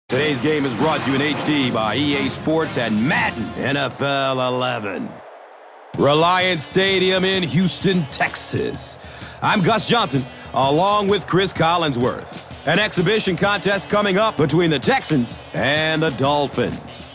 Today's game is brought to you in HD by EA Sports and Madden NFL 11. Reliance Stadium in Houston, Texas. I'm Gus Johnson, along with Chris Collinsworth. An exhibition contest coming up between the Texans and the Dolphins.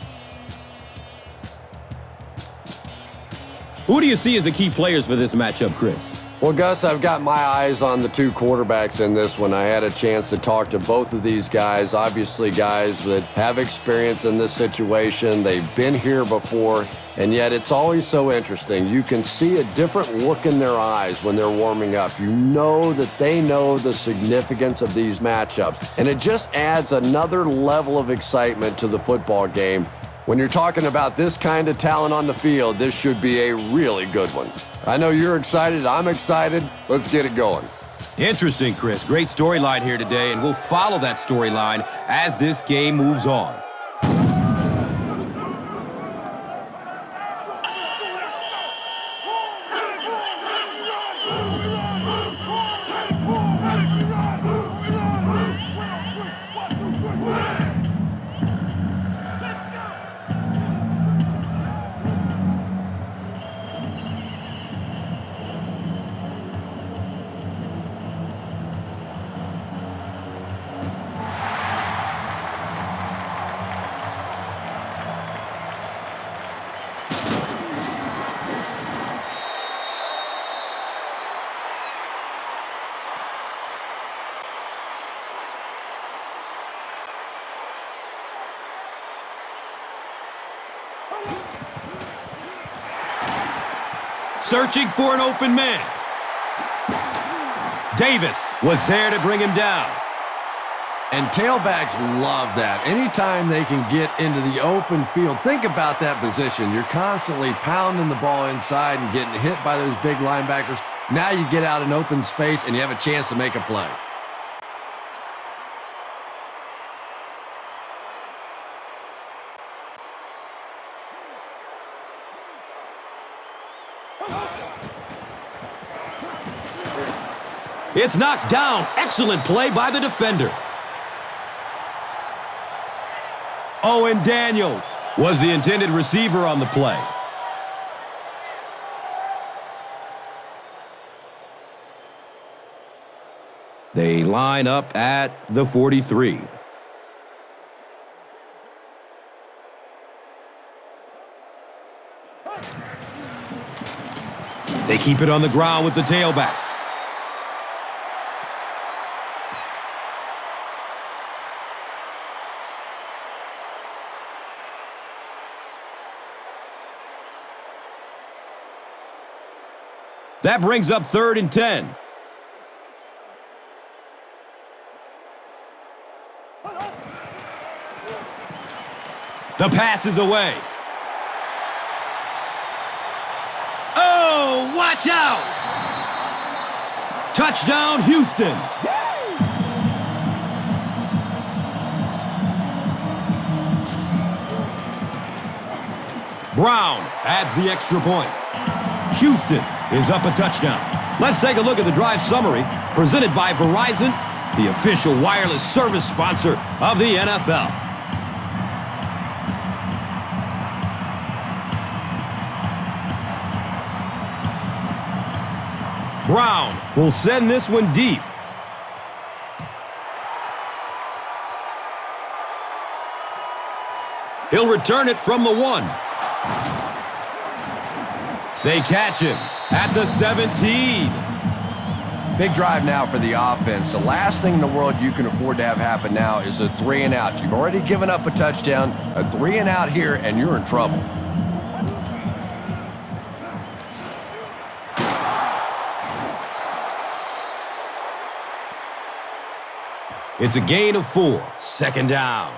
Who do you see as the key players for this matchup, Chris? Well, Gus, I've got my eyes on the two quarterbacks in this one. I had a chance to talk to both of these guys, obviously guys that have experience in this situation. They've been here before, and yet it's always so interesting. You can see a different look in their eyes when they're warming up. You know that they know the significance of these matchups, and it just adds another level of excitement to the football game. When you're talking about this kind of talent on the field, this should be a really good one. I know you're excited. I'm excited. Let's get it going. Interesting, Chris. Great storyline here today, and we'll follow that storyline as this game moves on. Searching for an open man. Davis was there to bring him down. And tailbacks love that. Anytime they can get into the open field, think about that position. You're constantly pounding the ball inside and getting hit by those big linebackers. Now you get out in open space and you have a chance to make a play. It's knocked down. Excellent play by the defender. Owen Daniels was the intended receiver on the play. They line up at the 43. They keep it on the ground with the tailback. That brings up 3rd and 10. The pass is away. Oh, watch out! Touchdown, Houston. Brown adds the extra point. Houston is up a touchdown. Let's take a look at the drive summary presented by Verizon, the official wireless service sponsor of the NFL. Brown will send this one deep. He'll return it from the 1. They catch him at the 17. Big drive now for the offense. The last thing in the world you can afford to have happen now is a 3 and out. You've already given up a touchdown, a 3 and out here, and you're in trouble. It's a gain of 4, 2nd down.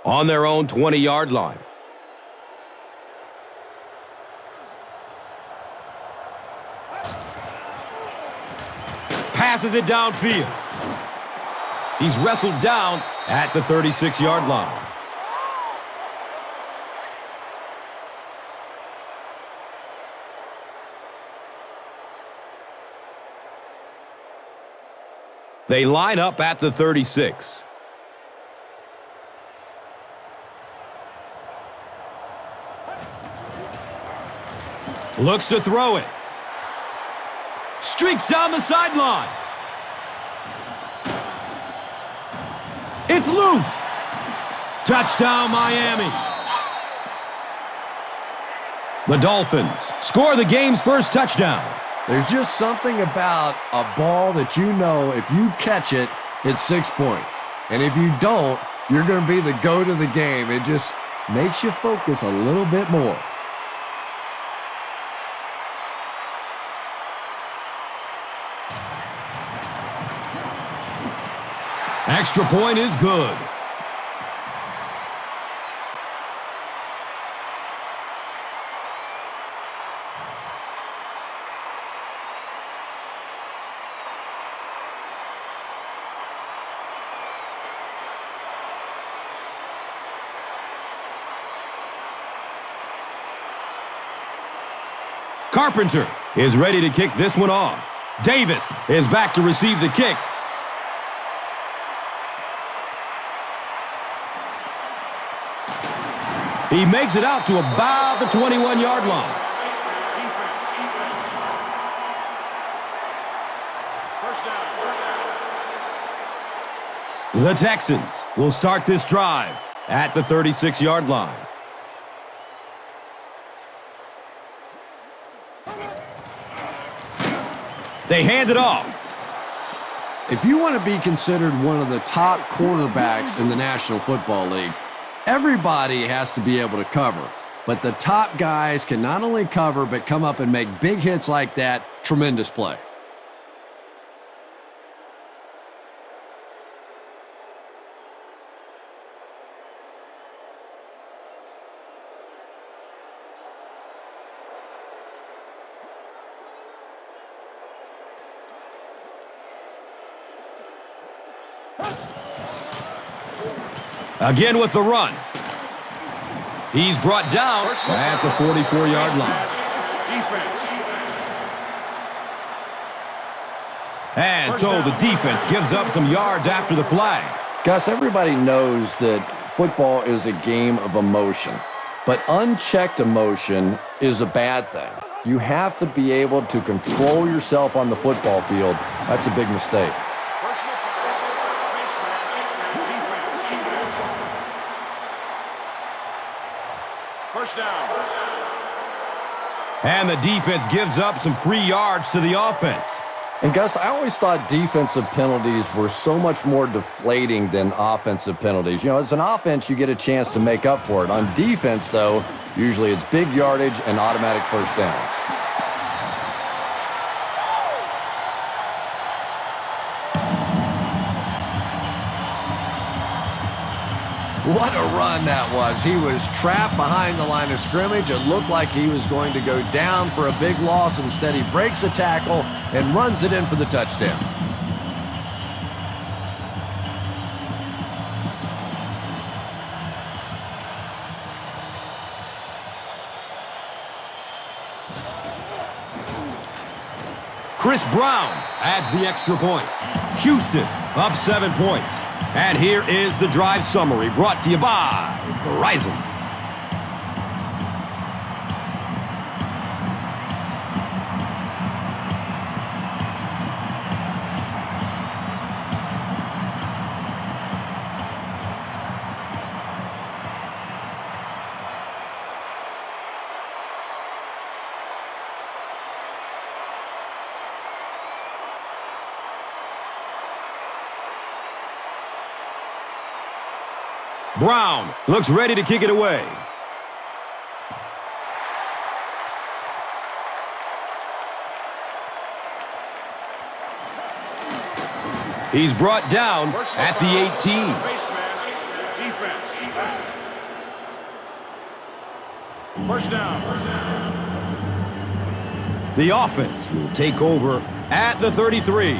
On their own 20-yard line. Passes it downfield. He's wrestled down at the 36-yard line. They line up at the 36. Looks to throw it. Streaks down the sideline. It's loose. Touchdown, Miami. The Dolphins score the game's first touchdown. There's just something about a ball that you know if you catch it, it's 6 points. And if you don't, you're going to be the GOAT of the game. It just makes you focus a little bit more. Extra point is good. Carpenter is ready to kick this one off. Davis is back to receive the kick. He makes it out to about the 21-yard line. The Texans will start this drive at the 36-yard line. They hand it off. If you want to be considered one of the top quarterbacks in the National Football League, everybody has to be able to cover. But the top guys can not only cover, but come up and make big hits like that. Tremendous play. Again with the run. He's brought down at the 44-yard line. And so the defense gives up some yards after the flag. Gus, everybody knows that football is a game of emotion, but unchecked emotion is a bad thing. You have to be able to control yourself on the football field. That's a big mistake. First down. And the defense gives up some free yards to the offense. And Gus, I always thought defensive penalties were so much more deflating than offensive penalties. You know, as an offense, you get a chance to make up for it. On defense, though, usually it's big yardage and automatic first downs. What a run that was. He was trapped behind the line of scrimmage. It looked like he was going to go down for a big loss. Instead, he breaks a tackle and runs it in for the touchdown. Chris Brown adds the extra point. Houston up 7 points. And here is the drive summary brought to you by Verizon. Brown looks ready to kick it away. He's brought down at the 18. First down. The offense will take over at the 33.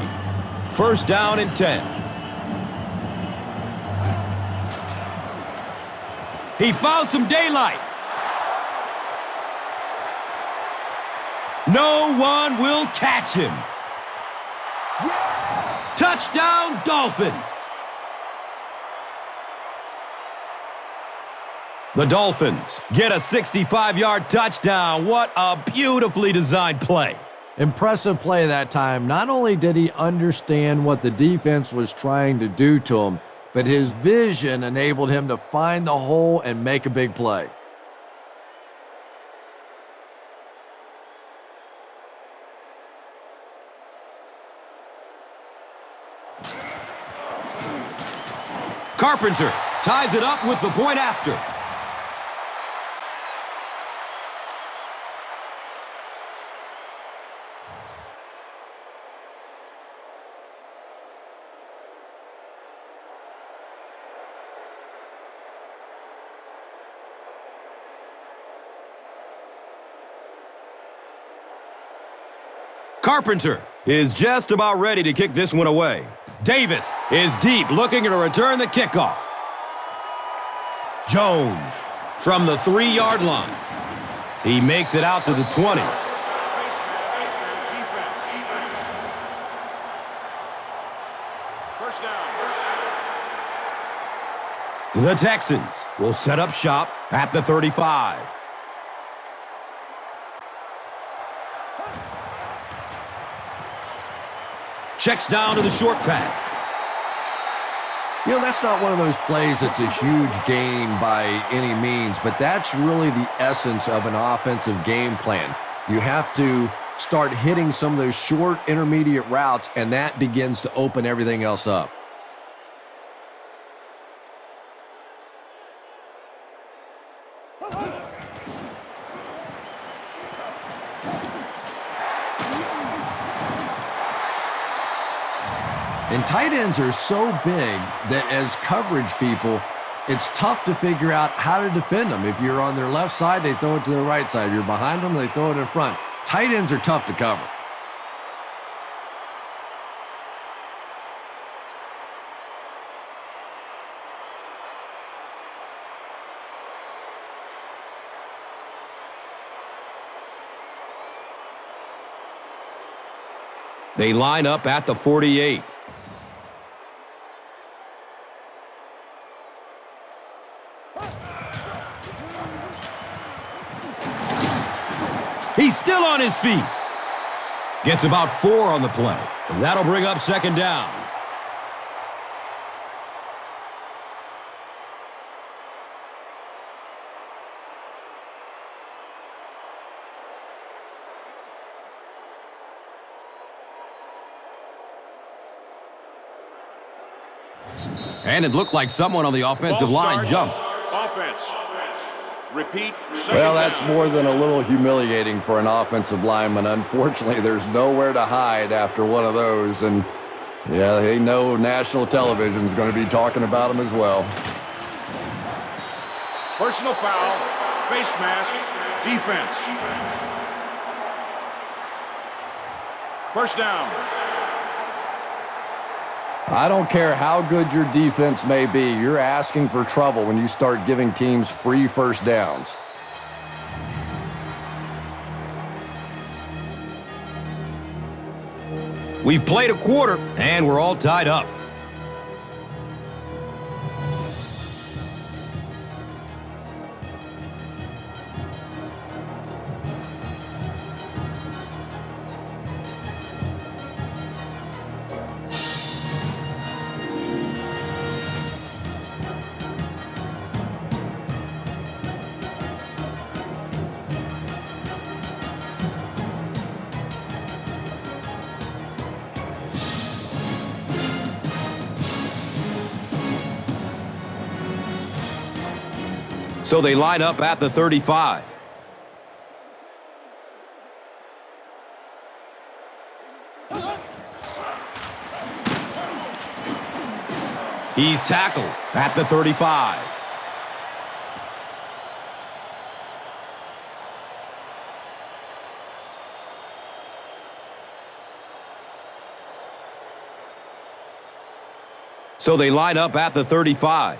First down and 10. He found some daylight. No one will catch him. Touchdown, Dolphins! The Dolphins get a 65-yard touchdown. What a beautifully designed play. Impressive play that time. Not only did he understand what the defense was trying to do to him, but his vision enabled him to find the hole and make a big play. Carpenter ties it up with the point after. Carpenter is just about ready to kick this one away. Davis is deep, looking to return the kickoff. Jones from the 3-yard line. He makes it out to the 20. First down. The Texans will set up shop at the 35. Checks down to the short pass. You know, that's not one of those plays that's a huge gain by any means, but that's really the essence of an offensive game plan. You have to start hitting some of those short intermediate routes, and that begins to open everything else up. And tight ends are so big that as coverage people, it's tough to figure out how to defend them. If you're on their left side, they throw it to the right side. If you're behind them, they throw it in front. Tight ends are tough to cover. They line up at the 48. He's still on his feet. Gets about 4 on the play. And that'll bring up second down. And it looked like someone on the offensive line jumped. Offense. Repeat. Second Well, that's down. more than a little humiliating for an offensive lineman. Unfortunately, there's nowhere to hide after one of those. And, yeah, they know national television is going to be talking about them as well. Personal foul. Face mask. Defense. First down. I don't care how good your defense may be. You're asking for trouble when you start giving teams free first downs. We've played a quarter, and we're all tied up. So they line up at the 35. He's tackled at the 35. So they line up at the 35.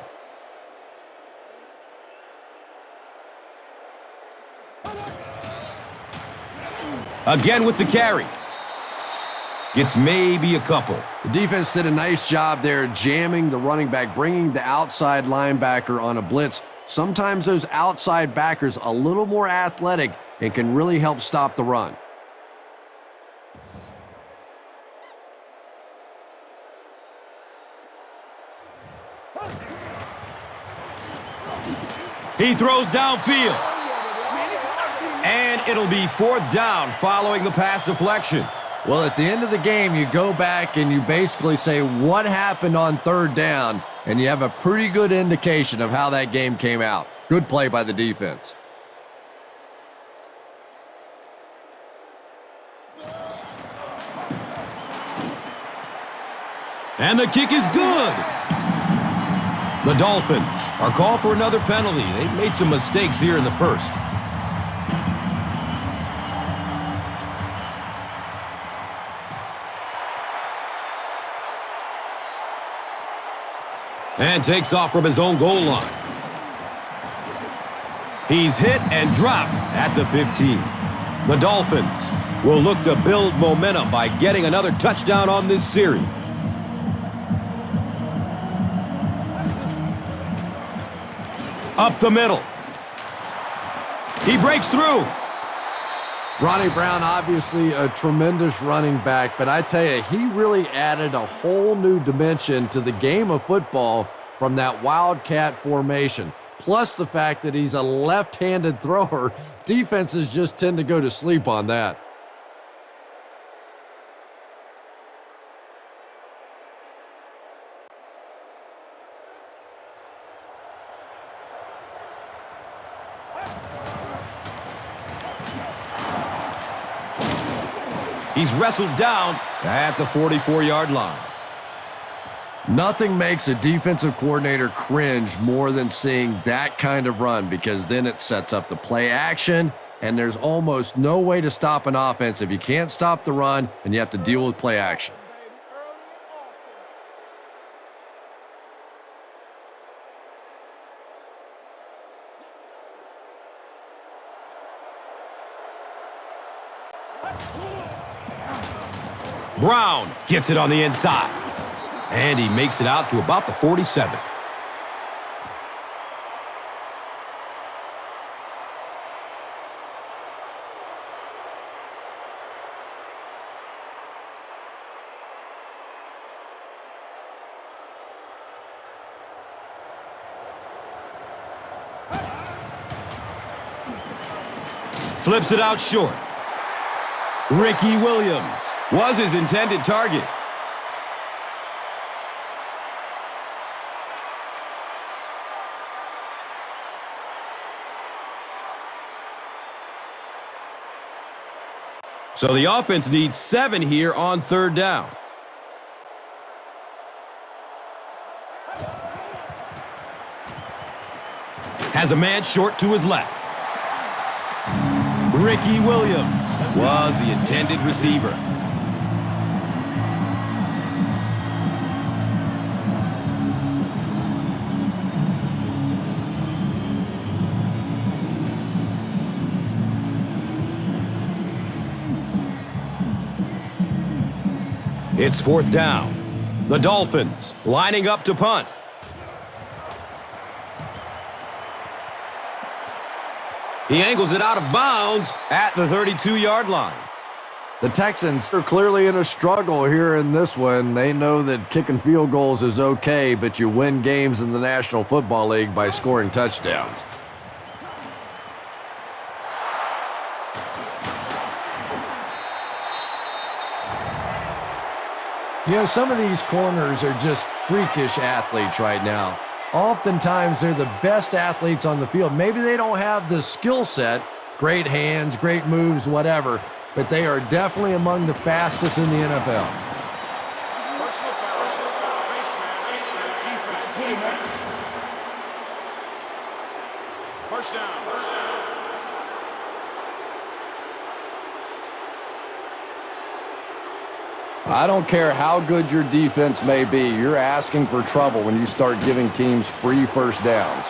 Again with the carry. Gets maybe a couple. The defense did a nice job there jamming the running back, bringing the outside linebacker on a blitz. Sometimes those outside backers a little more athletic and can really help stop the run. He throws downfield. And it'll be 4th down following the pass deflection. Well, at the end of the game, you go back and you basically say what happened on 3rd down, and you have a pretty good indication of how that game came out. Good play by the defense. And the kick is good. The Dolphins are called for another penalty. They've made some mistakes here in the first. And takes off from his own goal line. He's hit and dropped at the 15. The Dolphins will look to build momentum by getting another touchdown on this series. Up the middle. He breaks through. Ronnie Brown, obviously a tremendous running back, but I tell you, he really added a whole new dimension to the game of football from that wildcat formation. Plus the fact that he's a left-handed thrower, defenses just tend to go to sleep on that. He's wrestled down at the 44-yard line. Nothing makes a defensive coordinator cringe more than seeing that kind of run, because then it sets up the play action, and there's almost no way to stop an offense if you can't stop the run and you have to deal with play action. Brown gets it on the inside. And he makes it out to about the 47. Flips it out short. Ricky Williams was his intended target. So the offense needs 7 here on 3rd down. Has a man short to his left. Ricky Williams was the intended receiver. It's 4th down. The Dolphins lining up to punt. He angles it out of bounds at the 32-yard line. The Texans are clearly in a struggle here in this one. They know that kicking field goals is okay, but you win games in the National Football League by scoring touchdowns. You know, some of these corners are just freakish athletes right now. Oftentimes, they're the best athletes on the field. Maybe they don't have the skill set, great hands, great moves, whatever, but they are definitely among the fastest in the NFL. Personal foul, face mask, defense. 1st down. I don't care how good your defense may be, you're asking for trouble when you start giving teams free 1st downs.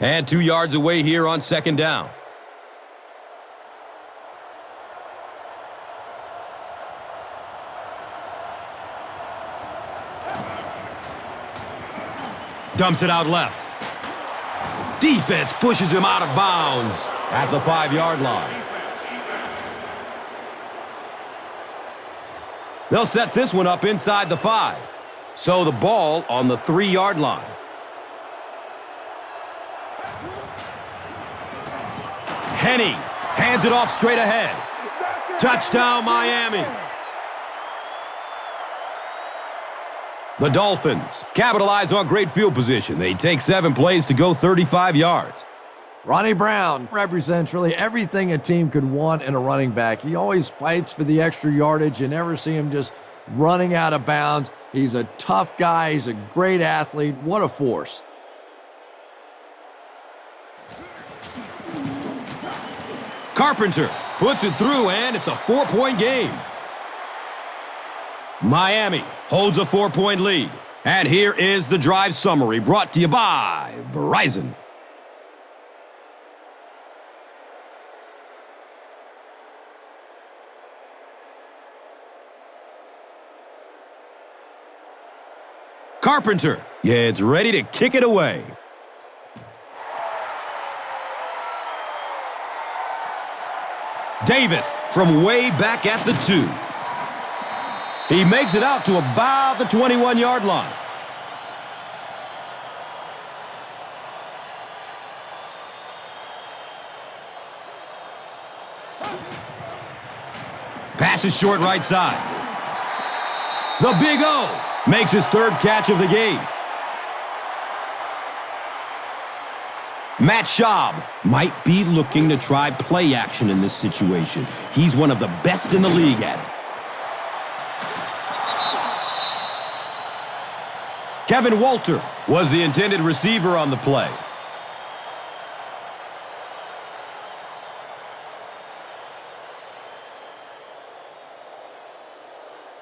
And 2 yards away here on second down. Dumps it out left. Defense pushes him out of bounds at the 5-yard line. They'll set this one up inside the 5. So the ball on the 3-yard line. Henny hands it off straight ahead. Touchdown, Miami. The Dolphins capitalize on great field position. They take 7 plays to go 35 yards. Ronnie Brown represents really everything a team could want in a running back. He always fights for the extra yardage. You never see him just running out of bounds. He's a tough guy. He's a great athlete. What a force. Carpenter puts it through, and it's a 4-point game. Miami holds a 4-point lead. And here is the drive summary brought to you by Verizon. Carpenter gets ready to kick it away. Davis from way back at the 2. He makes it out to about the 21-yard line. Pass is short right side. The Big O makes his 3rd catch of the game. Matt Schaub might be looking to try play action in this situation. He's one of the best in the league at it. Kevin Walter was the intended receiver on the play.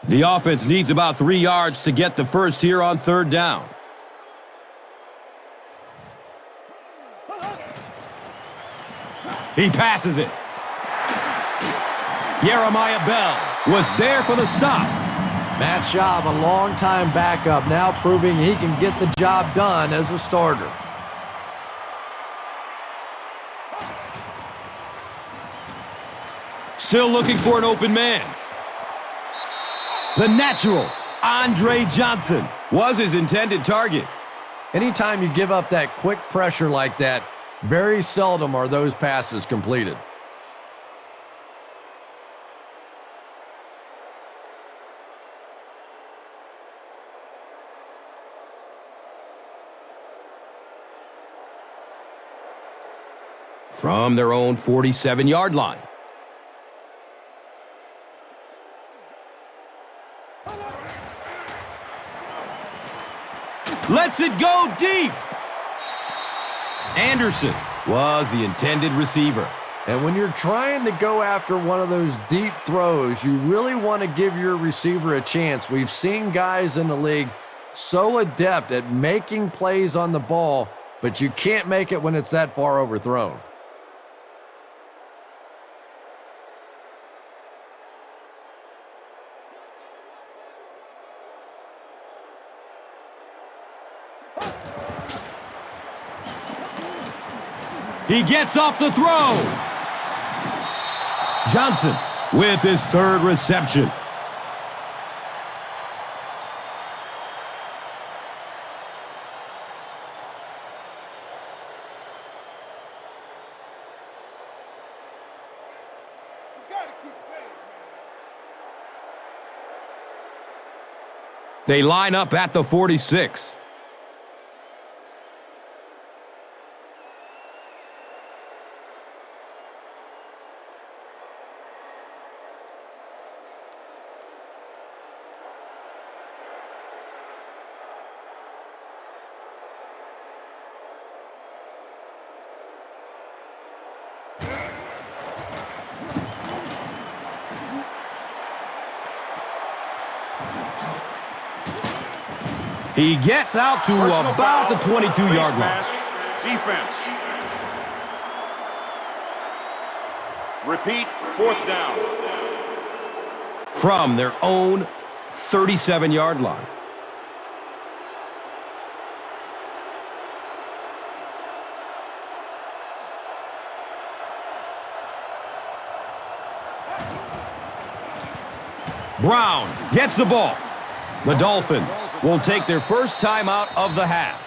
The offense needs about 3 yards to get the first here on 3rd down. He passes it. Jeremiah Bell was there for the stop. Matt Schaub, a long-time backup, now proving he can get the job done as a starter. Still looking for an open man. The natural, Andre Johnson, was his intended target. Anytime you give up that quick pressure like that, very seldom are those passes completed. From their own 47-yard line. Lets it go deep. Anderson was the intended receiver. And when you're trying to go after one of those deep throws, you really want to give your receiver a chance. We've seen guys in the league so adept at making plays on the ball, but you can't make it when it's that far overthrown. He gets off the throw. Johnson with his 3rd reception. They line up at the 46. He gets out to about the 22-yard line. defense. Repeat, 4th down. From their own 37-yard line. Brown gets the ball. The Dolphins will take their first time out of the half.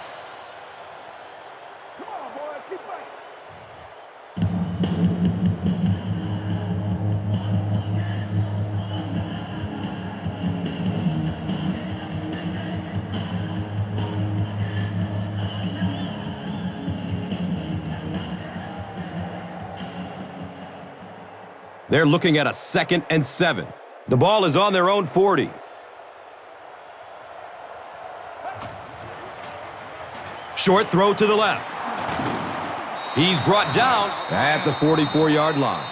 They're looking at a 2nd and 7. The ball is on their own 40. Short throw to the left. He's brought down at the 44-yard line.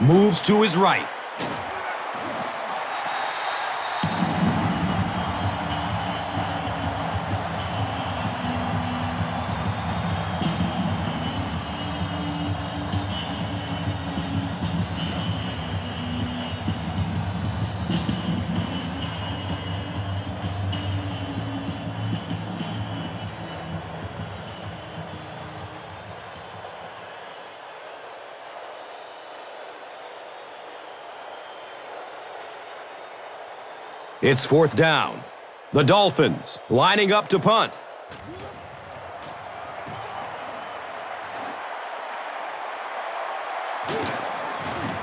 Moves to his right. It's 4th down. The Dolphins lining up to punt.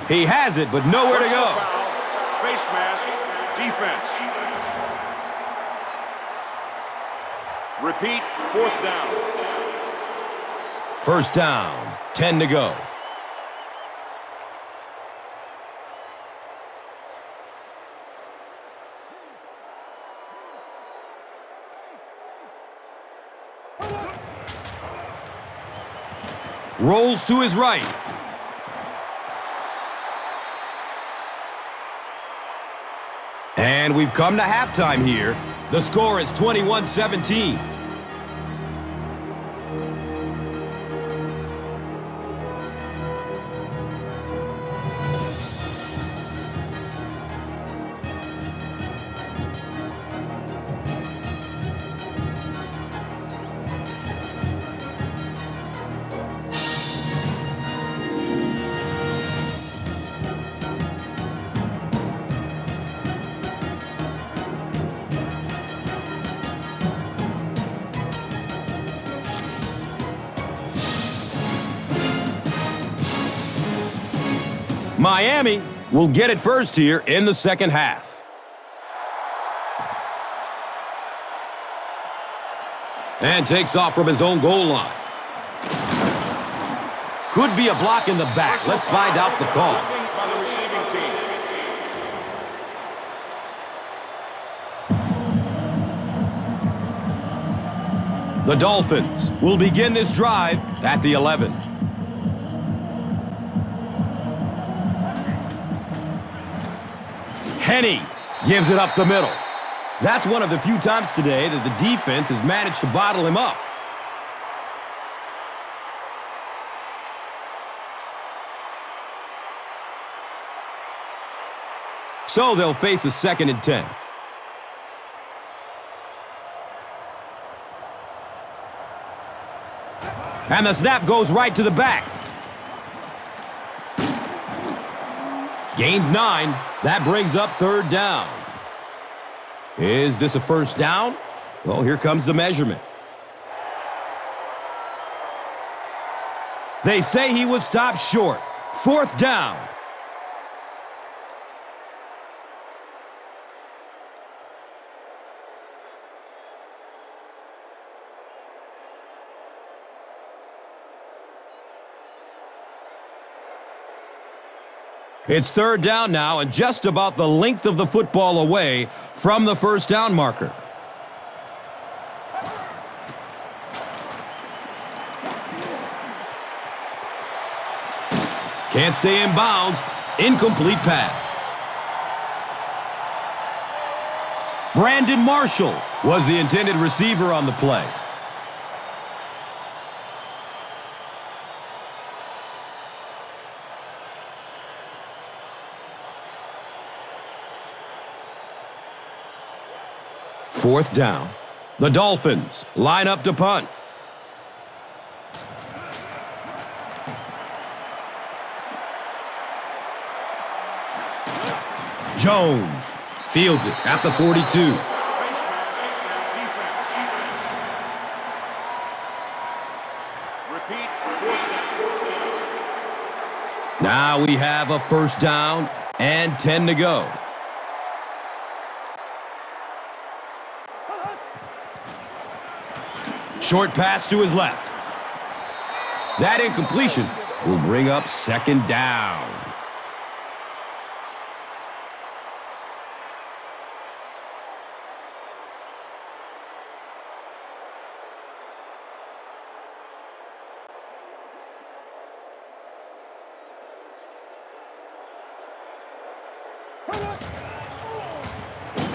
He has it, but nowhere to go. Foul, face mask, defense. Repeat, 4th down. 1st down, 10 to go. Rolls to his right. And we've come to halftime here. The score is 21-17. Miami will get it first here in the 2nd half. And takes off from his own goal line. Could be a block in the back. Let's find out the call. By the receiving team. The Dolphins will begin this drive at the 11. Henny gives it up the middle. That's one of the few times today that the defense has managed to bottle him up. So they'll face a 2nd and 10. And the snap goes right to the back. Gains 9. That brings up 3rd down. Is this a 1st down? Well, here comes the measurement. They say he was stopped short. 4th down. It's 3rd down now and just about the length of the football away from the 1st down marker. Can't stay in bounds. Incomplete pass. Brandon Marshall was the intended receiver on the play. Fourth down. The Dolphins line up to punt. Jones fields it at the 42. Face mask, defense. Repeat, fourth down. Now we have a first down and 10 to go. Short pass to his left. That incompletion will bring up second down.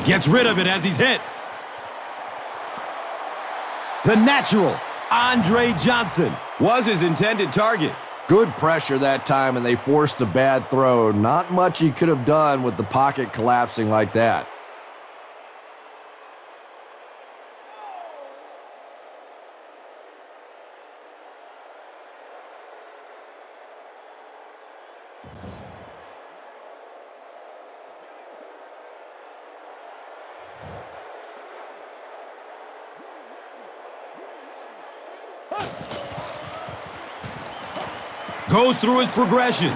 Gets rid of it as he's hit. The natural, Andre Johnson, was his intended target. Good pressure that time, and they forced a bad throw. Not much he could have done with the pocket collapsing like that. Goes through his progression.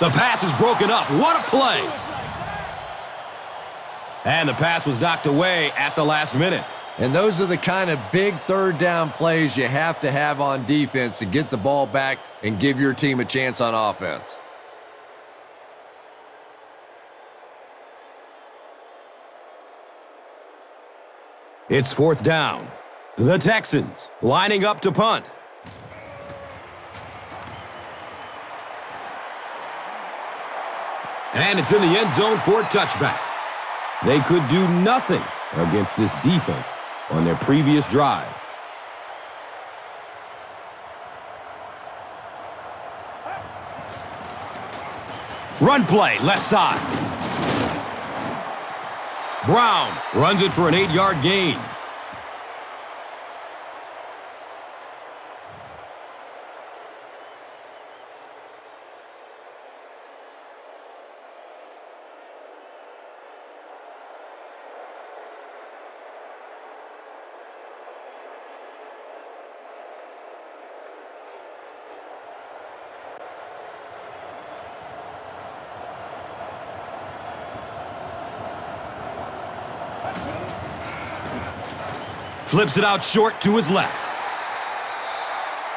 The pass is broken up. What a play. And the pass was knocked away at the last minute. And those are the kind of big third down plays you have to have on defense to get the ball back and give your team a chance on offense. It's fourth down. The Texans lining up to punt. And it's in the end zone for a touchback. They could do nothing against this defense on their previous drive. Run play, left side. Brown runs it for an 8-yard gain. Flips it out short to his left.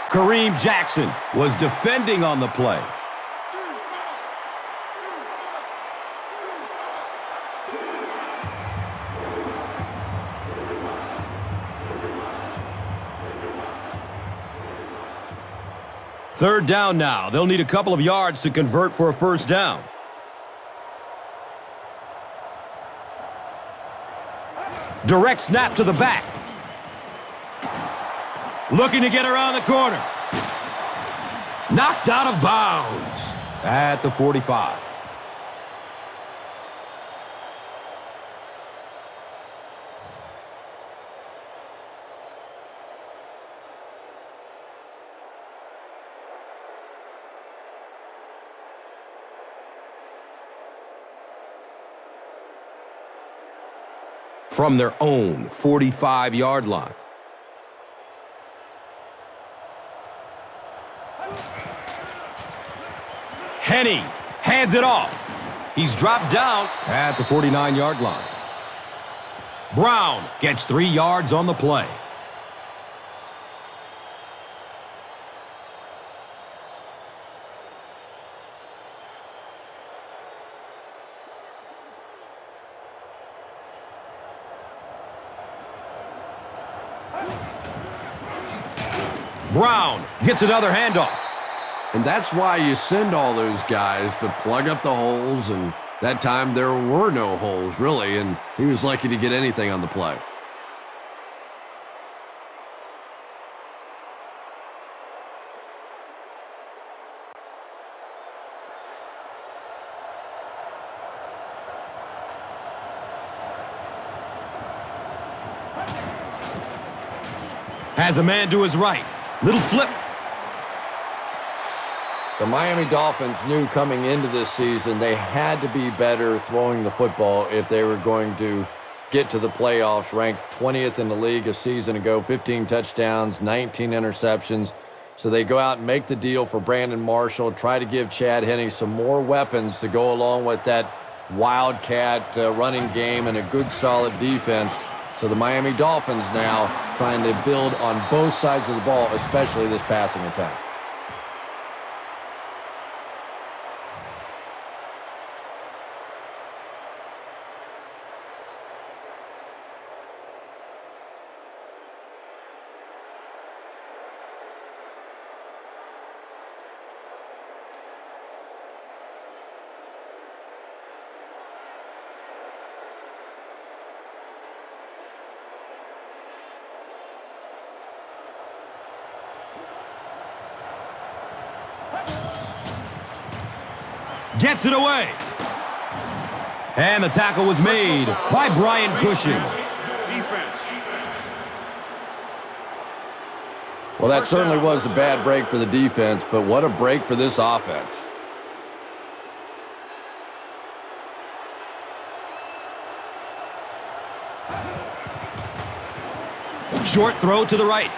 Kareem Jackson was defending on the play. Third down now. They'll need a couple of yards to convert for a first down. Direct snap to the back. Looking to get around the corner. Knocked out of bounds at the 45. From their own 45-yard line. Henny hands it off. He's dropped down at the 49-yard line. Brown gets 3 yards on the play. Brown gets another handoff. And that's why you send all those guys to plug up the holes, and that time there were no holes, really, and he was lucky to get anything on the play. Has a man to his right. Little flip. The Miami Dolphins knew coming into this season they had to be better throwing the football if they were going to get to the playoffs. Ranked 20th in the league a season ago, 15 touchdowns, 19 interceptions. So they go out and make the deal for Brandon Marshall, try to give Chad Henne some more weapons to go along with that wildcat running game and a good solid defense. So the Miami Dolphins now trying to build on both sides of the ball, especially this passing attack. Gets it away. And the tackle was made by Brian Cushing. Defense. Well, that certainly was a bad break for the defense, but what a break for this offense. Short throw to the right.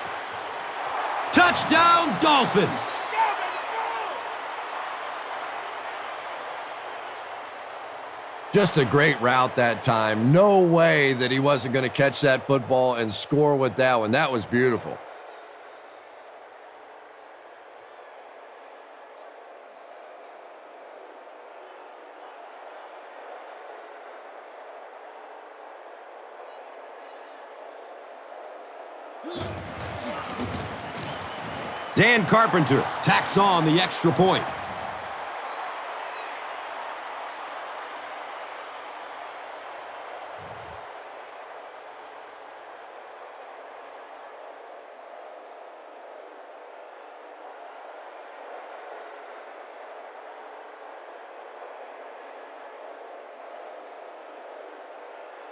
Touchdown, Dolphins. Just a great route that time. No way that he wasn't going to catch that football and score with that one. That was beautiful. Dan Carpenter tacks on the extra point.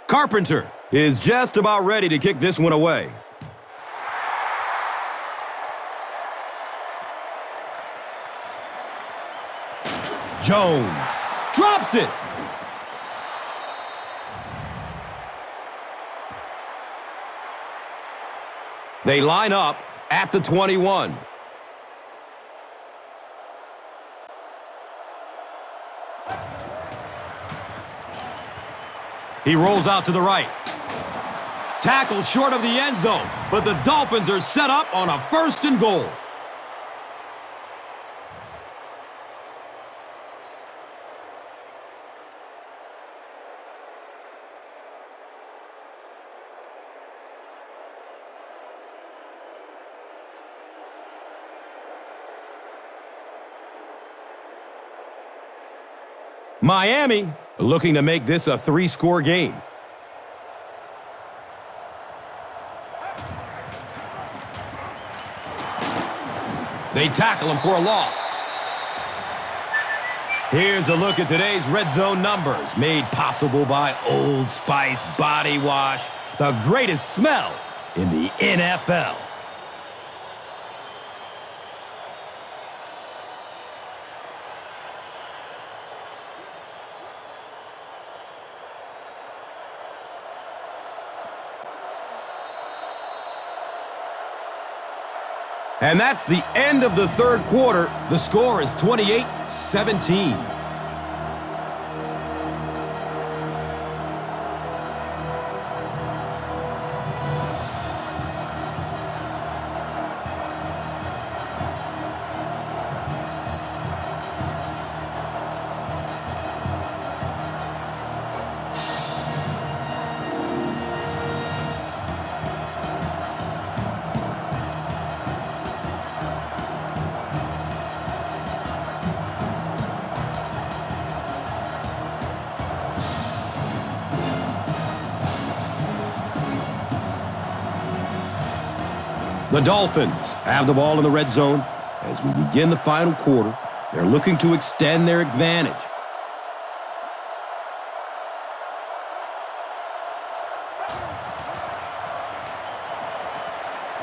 Carpenter is just about ready to kick this one away. Jones drops it. They line up at the 21. He rolls out to the right. Tackled short of the end zone, but the Dolphins are set up on a 1st and goal. Miami looking to make this a 3-score game. They tackle him for a loss. Here's a look at today's red zone numbers, made possible by Old Spice Body Wash, the greatest smell in the NFL. And that's the end of the 3rd quarter. The score is 28-17. The Dolphins have the ball in the red zone. As we begin the final quarter, they're looking to extend their advantage.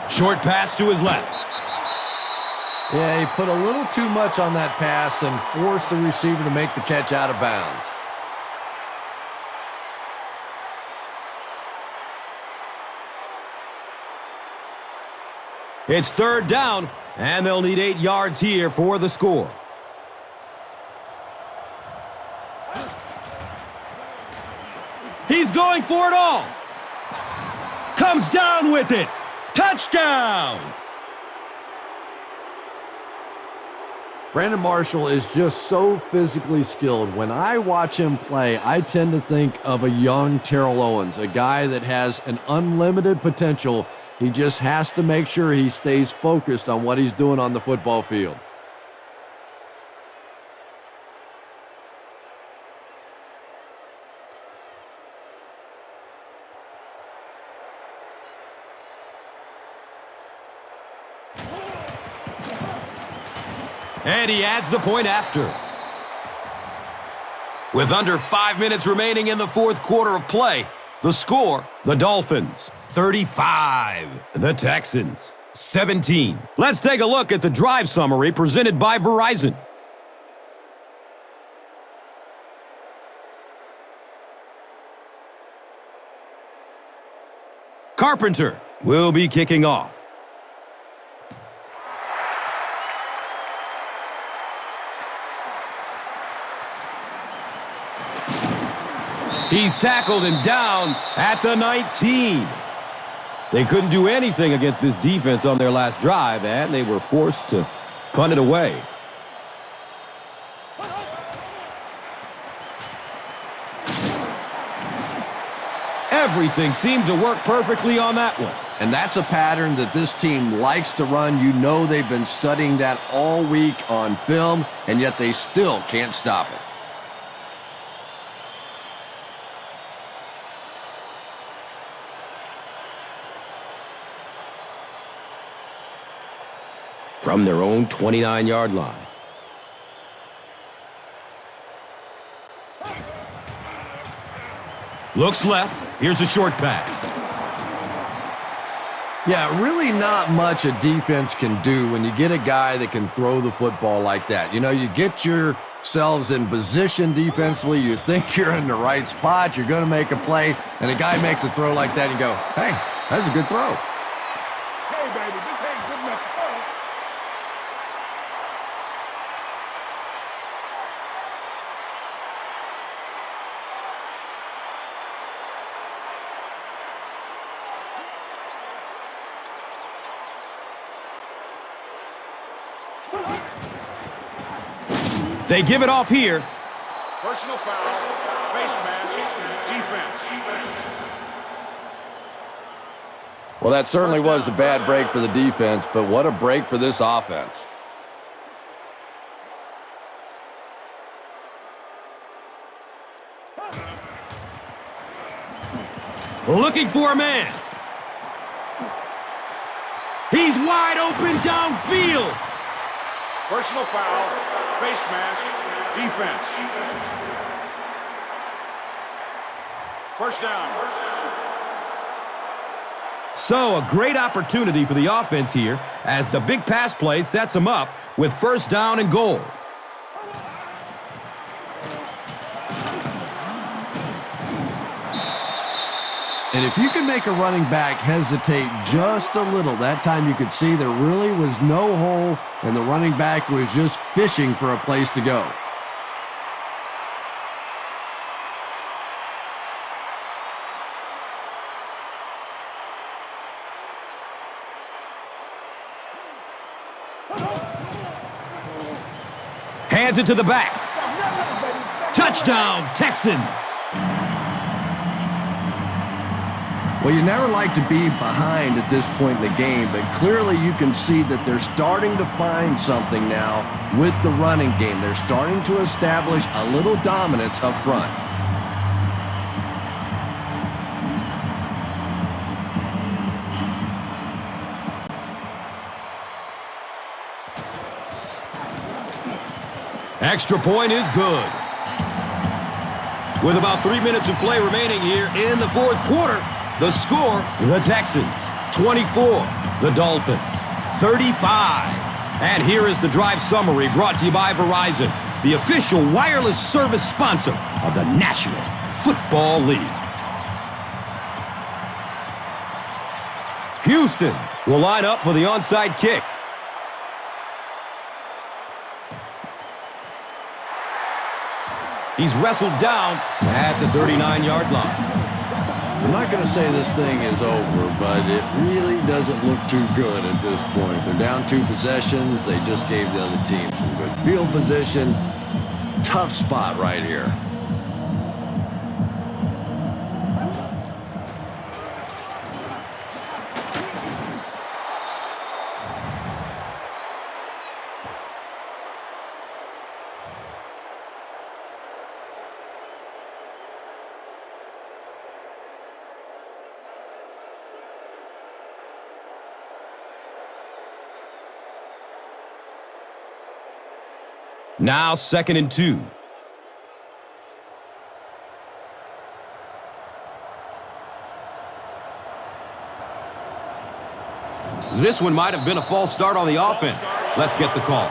Short pass to his left. Yeah, he put a little too much on that pass and forced the receiver to make the catch out of bounds. It's third down, and they'll need 8 yards here for the score. He's going for it all. Comes down with it. Touchdown! Brandon Marshall is just so physically skilled. When I watch him play, I tend to think of a young Terrell Owens, a guy that has an unlimited potential. He just has to make sure he stays focused on what he's doing on the football field. And he adds the point after. With under 5 minutes remaining in the fourth quarter of play, the score, the Dolphins 35, the Texans 17. Let's take a look at the drive summary presented by Verizon. Carpenter will be kicking off. He's tackled and down at the 19. They couldn't do anything against this defense on their last drive, and they were forced to punt it away. Everything seemed to work perfectly on that one. And that's a pattern that this team likes to run. You know they've been studying that all week on film, and yet they still can't stop it. From their own 29-yard line. Looks left. Here's a short pass. Yeah, really not much a defense can do when you get a guy that can throw the football like that. You know, you get yourselves in position defensively. You think you're in the right spot. You're going to make a play, and a guy makes a throw like that, and you go, hey, that's a good throw. Hey, baby, this ain't good enough to throw. They give it off here. Personal foul, face mask, defense. Well, that certainly was a bad break for the defense, but what a break for this offense. Looking for a man. He's wide open downfield. Personal foul, face mask, defense. First down. So a great opportunity for the offense here as the big pass play sets them up with first down and goal. And if you can make a running back hesitate just a little, that time you could see there really was no hole and the running back was just fishing for a place to go. Hands it to the back. Touchdown, Texans. Well, you never like to be behind at this point in the game, but clearly you can see that they're starting to find something now with the running game. They're starting to establish a little dominance up front. Extra point is good. With about 3 minutes of play remaining here in the fourth quarter, the score, the Texans 24, the Dolphins 35. And here is the drive summary brought to you by Verizon, the official wireless service sponsor of the National Football League. Houston will line up for the onside kick. He's wrestled down at the 39-yard line. I'm not going to say this thing is over, but it really doesn't look too good at this point. They're down 2 possessions. They just gave the other team some good field position. Tough spot right here. Now 2nd and 2. This one might have been a false start on the offense. Let's get the call.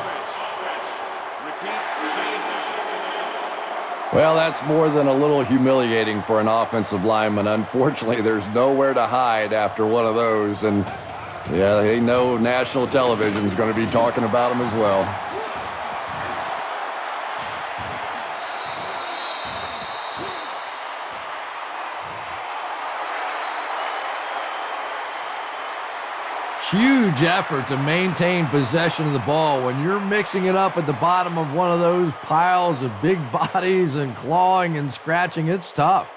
Well, that's more than a little humiliating for an offensive lineman. Unfortunately, there's nowhere to hide after one of those. And, yeah, they know national television is going to be talking about them as well. Huge effort to maintain possession of the ball. When you're mixing it up at the bottom of one of those piles of big bodies and clawing and scratching, it's tough.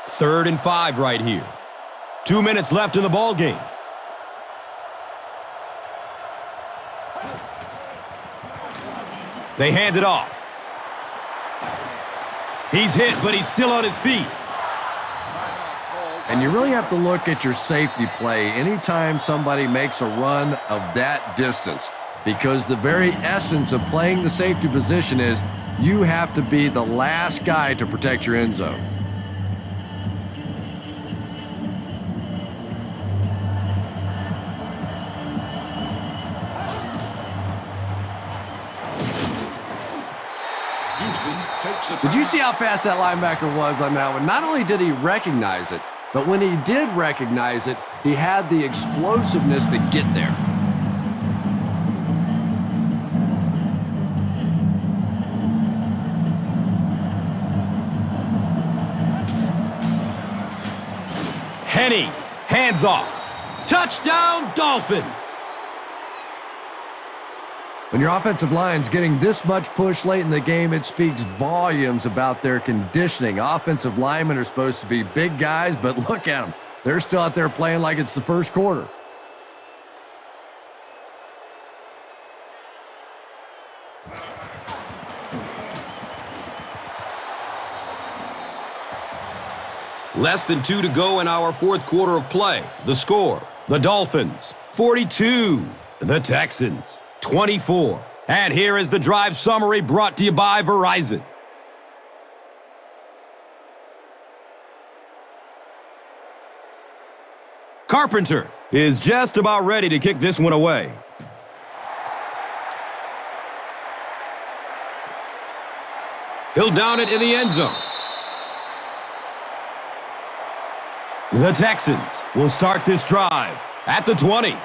Third and 5 right here. 2 minutes left in the ball game. They hand it off. He's hit, but he's still on his feet. And you really have to look at your safety play anytime somebody makes a run of that distance, because the very essence of playing the safety position is you have to be the last guy to protect your end zone. Did you see how fast that linebacker was on that one? Not only did he recognize it, but when he did recognize it, he had the explosiveness to get there. Henny, hands off. Touchdown, Dolphins. When your offensive line's getting this much push late in the game, it speaks volumes about their conditioning. Offensive linemen are supposed to be big guys, but look at them. They're still out there playing like it's the first quarter. Less than 2 to go in our fourth quarter of play. The score, the Dolphins 42, the Texans 24. And here is the drive summary brought to you by Verizon. Carpenter is just about ready to kick this one away. He'll down it in the end zone. The Texans will start this drive at the 20.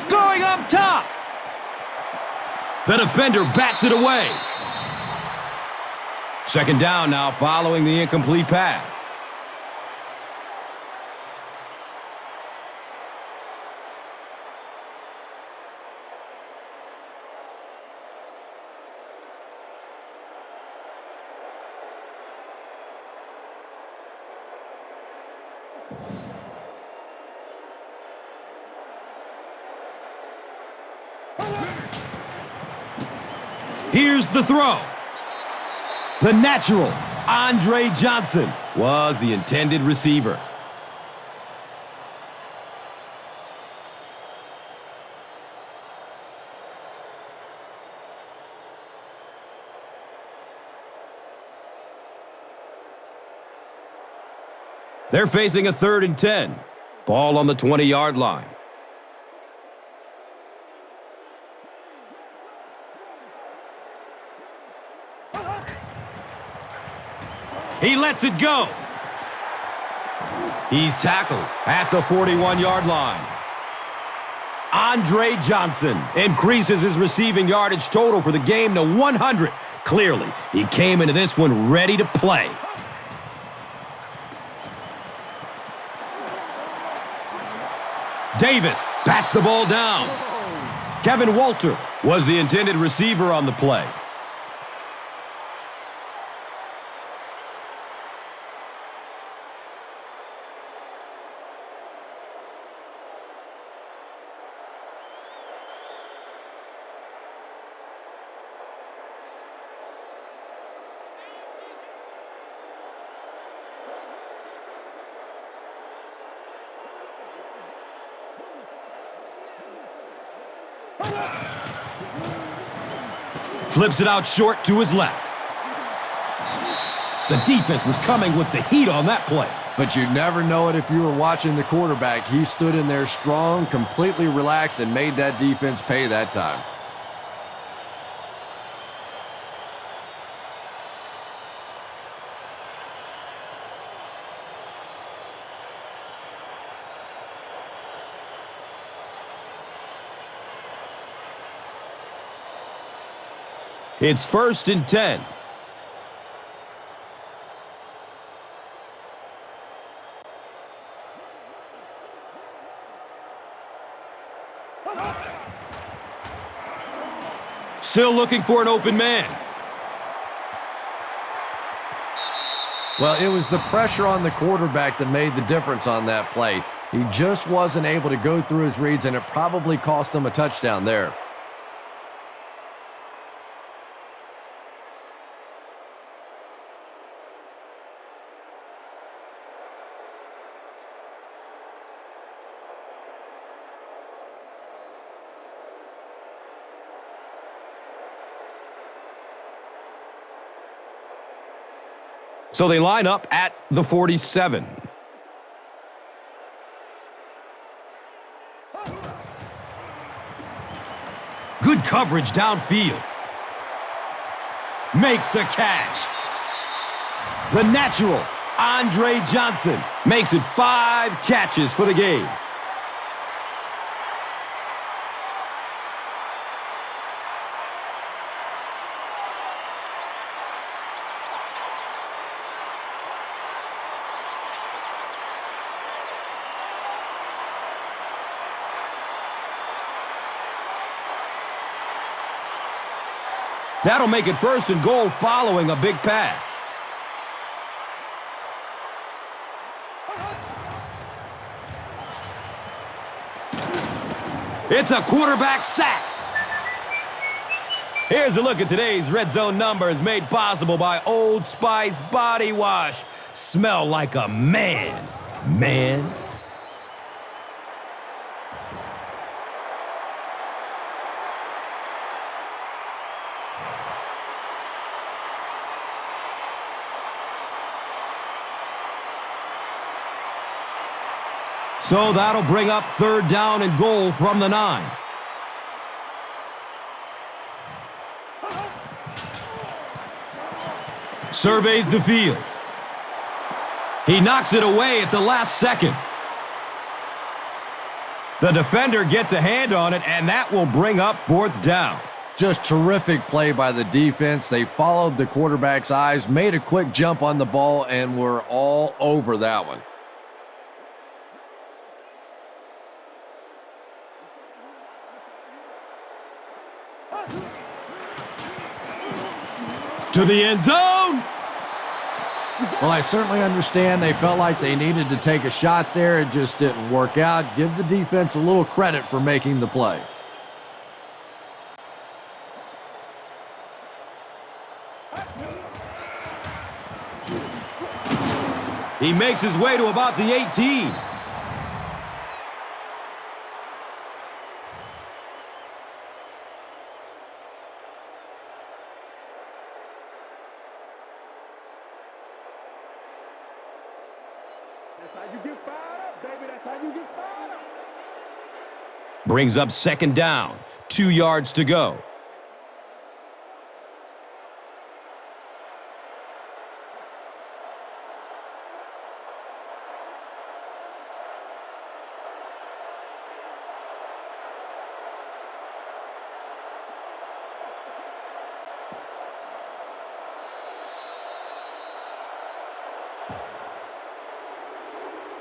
Going up top. The defender bats it away. Second down now following the incomplete pass. Here's the throw. The natural, Andre Johnson, was the intended receiver. They're facing a 3rd and 10. Ball on the 20-yard line. He lets it go. He's tackled at the 41-yard line. Andre Johnson increases his receiving yardage total for the game to 100. Clearly, he came into this one ready to play. Davis bats the ball down. Kevin Walter was the intended receiver on the play. Flips it out short to his left. The defense was coming with the heat on that play. But you'd never know it if you were watching the quarterback. He stood in there strong, completely relaxed, and made that defense pay that time. It's 1st and 10. Still looking for an open man. Well, it was the pressure on the quarterback that made the difference on that play. He just wasn't able to go through his reads, and it probably cost him a touchdown there. So they line up at the 47. Good coverage downfield. Makes the catch. The natural, Andre Johnson, makes it 5 catches for the game. That'll make it 1st and goal following a big pass. It's a quarterback sack. Here's a look at today's Red Zone numbers made possible by Old Spice Body Wash. Smell like a man, man. So that'll bring up 3rd down and goal from the 9. Surveys the field. He knocks it away at the last second. The defender gets a hand on it, and that will bring up 4th down. Just terrific play by the defense. They followed the quarterback's eyes, made a quick jump on the ball, and were all over that one. To the end zone. Well, I certainly understand they felt like they needed to take a shot there. It just didn't work out. Give the defense a little credit for making the play. He makes his way to about the 18. That's how you get fired up, baby. That's how you get fired up. Brings up second down. 2 yards to go.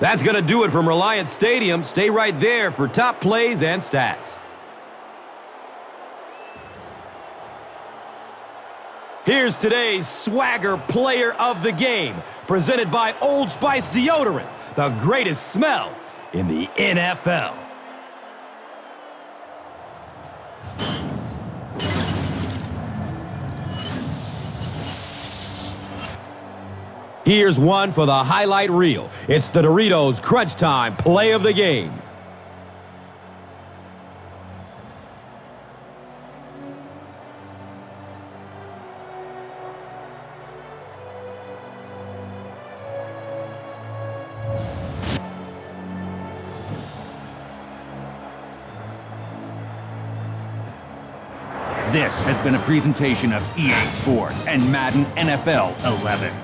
That's going to do it from Reliant Stadium. Stay right there for top plays and stats. Here's today's Swagger Player of the Game, presented by Old Spice Deodorant, the greatest smell in the NFL. Here's one for the highlight reel. It's the Doritos Crunch Time Play of the Game. This has been a presentation of EA Sports and Madden NFL 11.